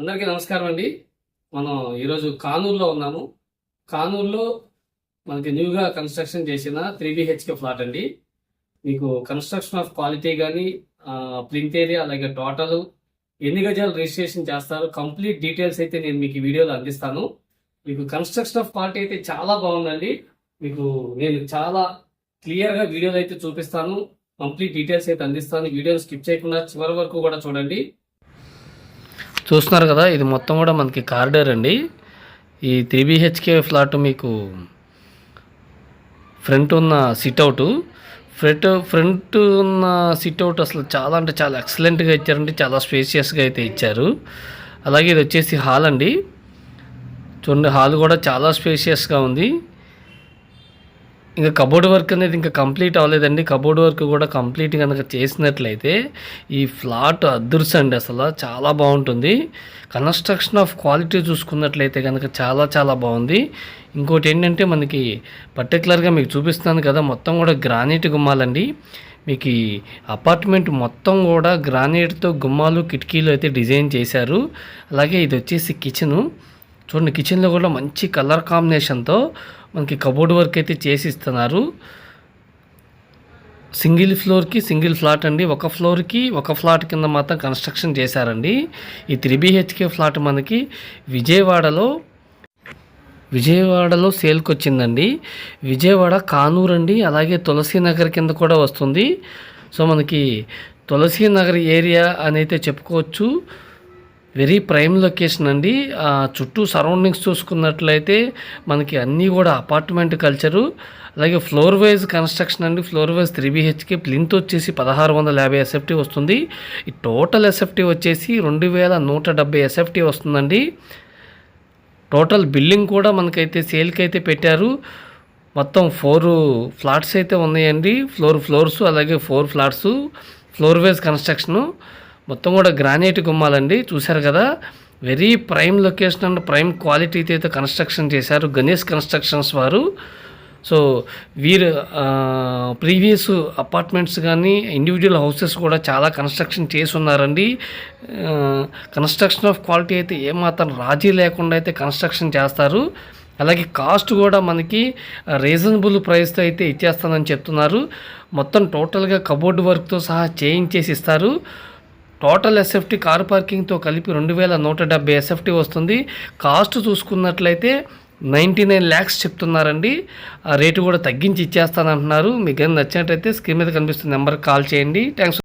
అందరికీ నమస్కారం అండి. మనం ఈరోజు కానూరులో ఉన్నాము. కానూరులో మనకి న్యూగా కన్స్ట్రక్షన్ చేసిన 3BHK ఫ్లాట్ అండి. మీకు కన్స్ట్రక్షన్ ఆఫ్ క్వాలిటీ కానీ ప్రింట్ ఏరియా అలాగే టోటల్ ఎన్ని గజాలు రిజిస్ట్రేషన్ చేస్తారు కంప్లీట్ డీటెయిల్స్ అయితే నేను మీకు ఈ వీడియోలో అందిస్తాను. మీకు కన్స్ట్రక్షన్ ఆఫ్ క్వాలిటీ అయితే చాలా బాగుందండి. మీకు నేను చాలా క్లియర్గా వీడియోలో అయితే చూపిస్తాను. కంప్లీట్ డీటెయిల్స్ అయితే అందిస్తాను. వీడియోని స్కిప్ చేయకుండా చివరి వరకు కూడా చూడండి. చూస్తున్నారు కదా, ఇది మొత్తం కూడా మనకి కారిడార్ అండి. ఈ 3BHK ఫ్లాట్ మీకు ఫ్రంట్ ఉన్న సిట్అవుట్ ఉన్న సిట్అవుట్ అసలు చాలా అంటే చాలా ఎక్సలెంట్గా ఇచ్చారండి. చాలా స్పేషియస్గా అయితే ఇచ్చారు. అలాగే ఇది వచ్చేసి హాల్ అండి. చూడండి, హాల్ కూడా చాలా స్పేషియస్గా ఉంది. ఇంకా కబోర్డ్ వర్క్ అనేది ఇంకా కంప్లీట్ అవ్వలేదండి. కబోర్డ్ వర్క్ కూడా కంప్లీట్ కనుక చేసినట్లయితే ఈ ఫ్లాట్ అదృశ్యండి, అసలు చాలా బాగుంటుంది. కన్స్ట్రక్షన్ ఆఫ్ క్వాలిటీ చూసుకున్నట్లయితే కనుక చాలా చాలా బాగుంది. ఇంకోటి ఏంటంటే మనకి పర్టికులర్గా మీకు చూపిస్తున్నాను కదా, మొత్తం కూడా గ్రానైట్ గుమ్మాలండి. మీకు ఈ అపార్ట్మెంట్ మొత్తం కూడా గ్రానైట్తో గుమ్మాలు కిటికీలు అయితే డిజైన్ చేశారు. అలాగే ఇది వచ్చేసి కిచెను. చూడండి, కిచెన్లో కూడా మంచి కలర్ కాంబినేషన్తో మనకి కబోర్డ్ వర్క్ అయితే చేసి ఇస్తున్నారు. సింగిల్ ఫ్లోర్కి సింగిల్ ఫ్లాట్ అండి. ఒక ఫ్లోర్కి ఒక ఫ్లాట్ కింద మాత్రం కన్స్ట్రక్షన్ చేశారండి. ఈ 3BHK ఫ్లాట్ మనకి విజయవాడలో సేల్కి వచ్చిందండి. విజయవాడ కానూరు అండి. అలాగే తులసీనగర్ కింద కూడా వస్తుంది. సో మనకి తులసీనగర్ ఏరియా అని అయితే చెప్పుకోవచ్చు. వెరీ ప్రైమ్ లొకేషన్ అండి. చుట్టూ సరౌండింగ్స్ చూసుకున్నట్లయితే మనకి అన్నీ కూడా అపార్ట్మెంట్ కల్చరు. అలాగే ఫ్లోర్ వైజ్ కన్స్ట్రక్షన్ అండి. ఫ్లోర్ వైజ్ 3BHK ప్లింత్ వచ్చేసి 1650 SFT వస్తుంది. ఈ టోటల్ SFT వచ్చేసి 2170 SFT వస్తుందండి. టోటల్ బిల్డింగ్ కూడా మనకైతే సేల్కి అయితే పెట్టారు. మొత్తం 4 ఫ్లాట్స్ అయితే ఉన్నాయండి. ఫ్లోర్స్ అలాగే 4 ఫ్లాట్స్ ఫ్లోర్ వైజ్ కన్స్ట్రక్షను. మొత్తం కూడా గ్రానైట్ గుమ్మాలండి. చూశారు కదా, very prime location and prime క్వాలిటీతో అయితే కన్స్ట్రక్షన్ చేశారు గణేష్ కన్స్ట్రక్షన్స్ వారు. సో వీరు ప్రీవియస్ అపార్ట్మెంట్స్ కానీ ఇండివిజువల్ హౌసెస్ కూడా చాలా కన్స్ట్రక్షన్ చేసి ఉన్నారండి. కన్స్ట్రక్షన్ ఆఫ్ క్వాలిటీ అయితే ఏమాత్రం రాజీ లేకుండా అయితే కన్స్ట్రక్షన్ చేస్తారు. అలాగే కాస్ట్ కూడా మనకి రీజనబుల్ ప్రైస్తో అయితే ఇచ్చేస్తానని చెప్తున్నారు. మొత్తం టోటల్గా కబోర్డ్ వర్క్తో సహా చేయించేసి ఇస్తారు. టోటల్ SFT కార్ పార్కింగ్తో కలిపి 2170 SFT వస్తుంది. కాస్ట్ చూసుకున్నట్లయితే 99 lakhs చెప్తున్నారండి. ఆ రేటు కూడా తగ్గించి ఇచ్చేస్తానంటున్నారు. మీకు ఏమైనా నచ్చినట్టయితే స్క్రీన్ మీద కనిపిస్తున్న నెంబర్కి కాల్ చేయండి. థ్యాంక్స్.